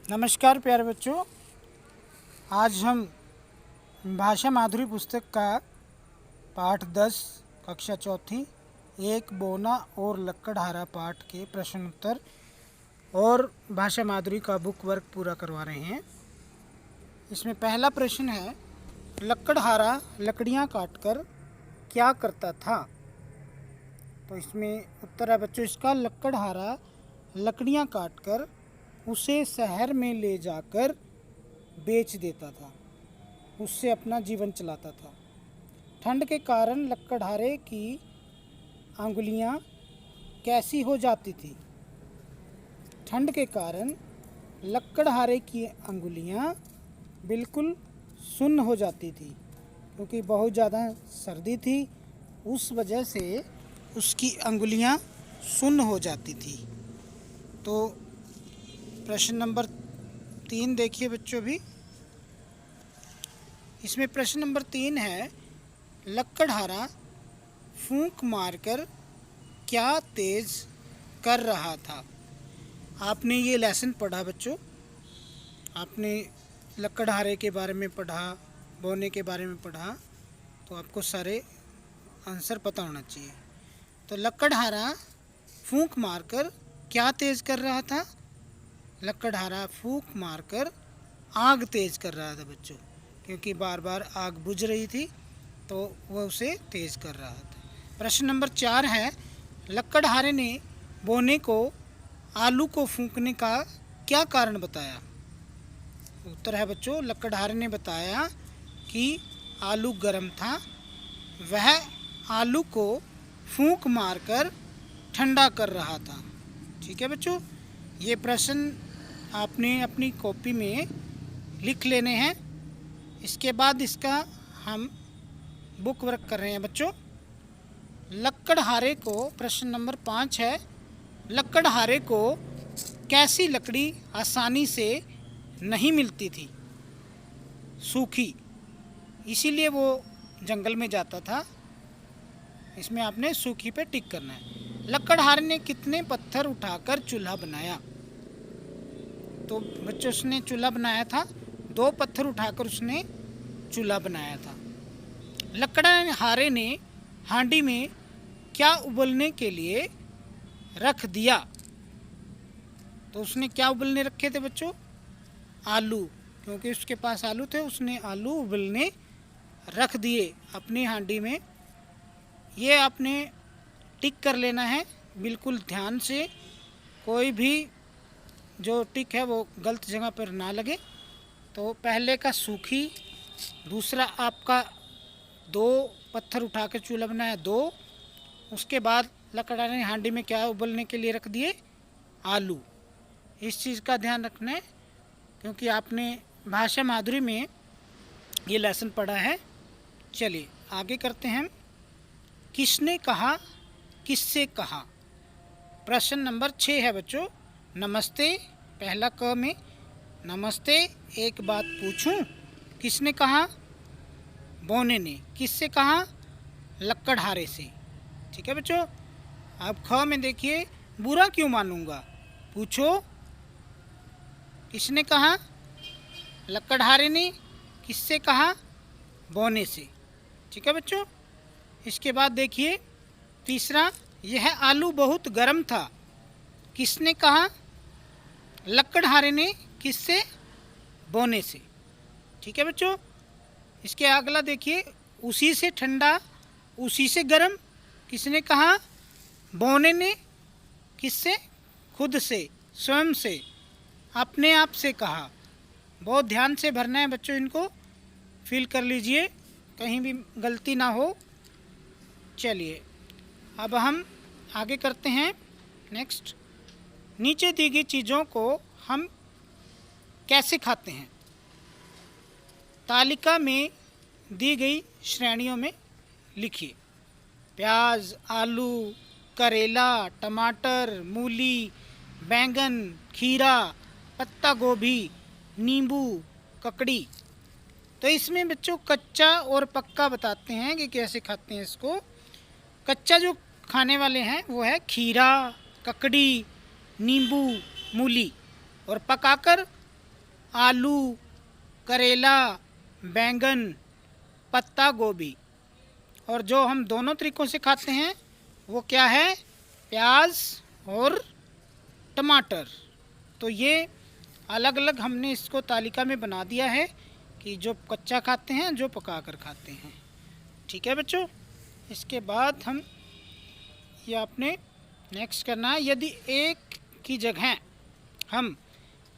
नमस्कार प्यारे बच्चों, आज हम भाषा माधुरी पुस्तक का पाठ 10 कक्षा चौथी एक बोना और लकड़हारा पाठ के प्रश्न उत्तर और भाषा माधुरी का बुक वर्क पूरा करवा रहे हैं। इसमें पहला प्रश्न है, लकड़हारा लकड़ियाँ काटकर क्या करता था। तो इसमें उत्तर है बच्चों इसका, लकड़हारा लकड़ियाँ काटकर उसे शहर में ले जाकर बेच देता था, उससे अपना जीवन चलाता था। ठंड के कारण लकड़हारे की अंगुलियां कैसी हो जाती थी। ठंड के कारण लकड़हारे की अंगुलियां बिल्कुल सुन्न हो जाती थी, क्योंकि बहुत ज़्यादा सर्दी थी, उस वजह से उसकी अंगुलियां सुन्न हो जाती थी। तो प्रश्न नंबर 3 देखिए बच्चों भी। इसमें प्रश्न नंबर 3 है, लकड़हारा फूंक मारकर क्या तेज कर रहा था। आपने ये लेसन पढ़ा बच्चों, आपने लकड़हारे के बारे में पढ़ा, बोने के बारे में पढ़ा, तो आपको सारे आंसर पता होना चाहिए। तो लकड़हारा फूंक मारकर क्या तेज कर रहा था। लकड़हारा फूंक मारकर आग तेज कर रहा था बच्चों, क्योंकि बार बार आग बुझ रही थी तो वह उसे तेज कर रहा था। प्रश्न नंबर 4 है, लकड़हारे ने बोने को आलू को फूंकने का क्या कारण बताया। उत्तर है बच्चों, लकड़हारे ने बताया कि आलू गर्म था, वह आलू को फूंक मारकर ठंडा कर रहा था। ठीक है बच्चों, ये प्रश्न आपने अपनी कॉपी में लिख लेने हैं। इसके बाद इसका हम बुक वर्क कर रहे हैं बच्चों। लकड़हारे को, प्रश्न नंबर 5 है, लकड़हारे को कैसी लकड़ी आसानी से नहीं मिलती थी। सूखी, इसीलिए वो जंगल में जाता था। इसमें आपने सूखी पे टिक करना है। लकड़हारे ने कितने पत्थर उठाकर चूल्हा बनाया। तो बच्चों उसने चूल्हा बनाया था, 2 पत्थर उठाकर उसने चूल्हा बनाया था। लकड़हारे ने हांडी में क्या उबलने के लिए रख दिया। तो उसने क्या उबलने रखे थे बच्चों, आलू, क्योंकि उसके पास आलू थे, उसने आलू उबलने रख दिए अपनी हांडी में। ये आपने टिक कर लेना है बिल्कुल ध्यान से, कोई भी जो टिक है वो गलत जगह पर ना लगे। तो पहले का सूखी, दूसरा आपका 2 पत्थर उठा के चूल्हा बनाया 2, उसके बाद लकड़हारे ने हांडी में क्या उबलने के लिए रख दिए, आलू। इस चीज़ का ध्यान रखना है, क्योंकि आपने भाषा माधुरी में ये लेसन पढ़ा है। चलिए आगे करते हैं। किसने कहा, किससे कहा। प्रश्न नंबर 6 है बच्चों, नमस्ते, पहला क में नमस्ते, एक बात पूछूं। किसने कहा, बोने ने। किससे कहा, लकड़हारे से। ठीक है बच्चों। अब ख में देखिए, बुरा क्यों मानूंगा, पूछो। किसने कहा, लकड़हारे ने। किससे कहा, बोने से। ठीक है बच्चों। इसके बाद देखिए तीसरा, यह आलू बहुत गर्म था। किसने कहा, लकड़हारे ने। किससे, बोने से। ठीक है बच्चों। इसके अगला देखिए, उसी से ठंडा, उसी से गर्म। किसने कहा, बोने ने। किससे, खुद से, स्वयं से, अपने आप से कहा। बहुत ध्यान से भरना है बच्चों, इनको फिल कर लीजिए, कहीं भी गलती ना हो। चलिए अब हम आगे करते हैं। नेक्स्ट, नीचे दी गई चीज़ों को हम कैसे खाते हैं। तालिका में दी गई श्रेणियों में लिखिए। प्याज, आलू, करेला, टमाटर, मूली, बैंगन, खीरा, पत्ता गोभी, नींबू, ककड़ी। तो इसमें बच्चों कच्चा और पक्का बताते हैं कि कैसे खाते हैं इसको। कच्चा जो खाने वाले हैं वो है खीरा, ककड़ी, नींबू, मूली, और पकाकर आलू, करेला, बैंगन, पत्ता गोभी। और जो हम दोनों तरीक़ों से खाते हैं वो क्या है? प्याज और टमाटर। तो ये अलग अलग हमने इसको तालिका में बना दिया है कि जो कच्चा खाते हैं, जो पका कर खाते हैं। ठीक है बच्चों, इसके बाद हम ये आपने नेक्स्ट करना है। यदि एक की जगह हम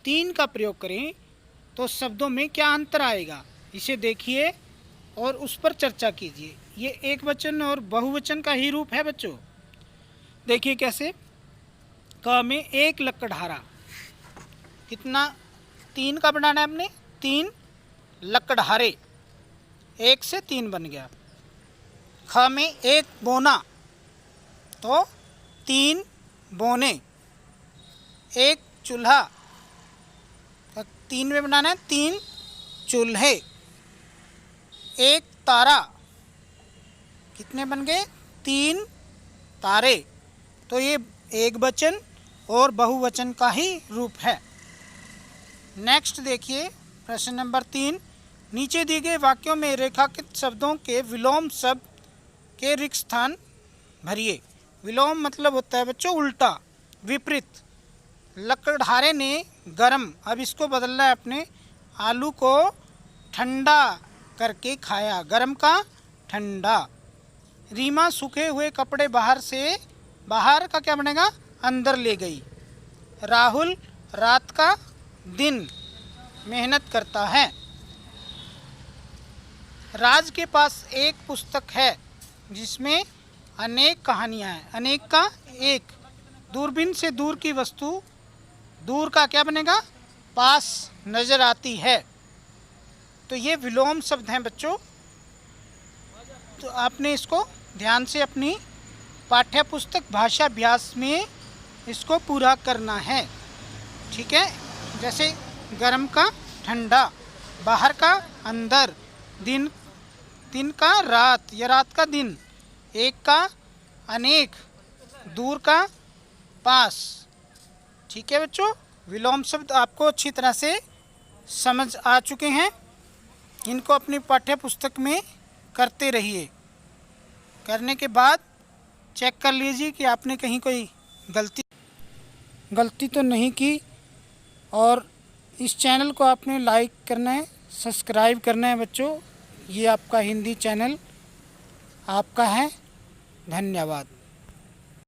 3 का प्रयोग करें तो शब्दों में क्या अंतर आएगा, इसे देखिए और उस पर चर्चा कीजिए। ये एक वचन और बहुवचन का ही रूप है बच्चों। देखिए कैसे। क में एक लकड़हारा, कितना? 3 का बनाना है हमने, 3 लकड़हारे, 1 से 3 बन गया। ख में एक बोना, तो 3 बोने, एक चूल्हा, 3 में बनाना है, 3 चूल्हे। एक तारा, कितने बन गए? 3 तारे। तो ये एक वचन और बहुवचन का ही रूप है। नेक्स्ट देखिए प्रश्न नंबर 3। नीचे दिए गए वाक्यों में रेखांकित शब्दों के विलोम शब्द के रिक्त स्थान भरिए। विलोम मतलब होता है बच्चों उल्टा, विपरीत। लकड़हारे ने गरम, अब इसको बदलना है अपने। आलू को ठंडा करके खाया, गरम का ठंडा। रीमा सूखे हुए कपड़े बाहर का क्या बनेगा? अंदर ले गई। राहुल रात का दिन मेहनत करता है। राज के पास एक पुस्तक है जिसमें अनेक कहानियाँ हैं। अनेक का एक। दूरबीन से दूर की वस्तु, दूर का क्या बनेगा? पास नज़र आती है। तो ये विलोम शब्द हैं बच्चों। तो आपने इसको ध्यान से अपनी पाठ्य पुस्तक भाषा अभ्यास में इसको पूरा करना है। ठीक है। जैसे गर्म का ठंडा, बाहर का अंदर, दिन का रात या रात का दिन, एक का अनेक, दूर का पास। ठीक है बच्चों, विलोम शब्द आपको अच्छी तरह से समझ आ चुके हैं। इनको अपनी पाठ्य पुस्तक में करते रहिए। करने के बाद चेक कर लीजिए कि आपने कहीं कोई गलती तो नहीं की। और इस चैनल को आपने लाइक करना है, सब्सक्राइब करना है बच्चों। ये आपका हिंदी चैनल आपका है। धन्यवाद।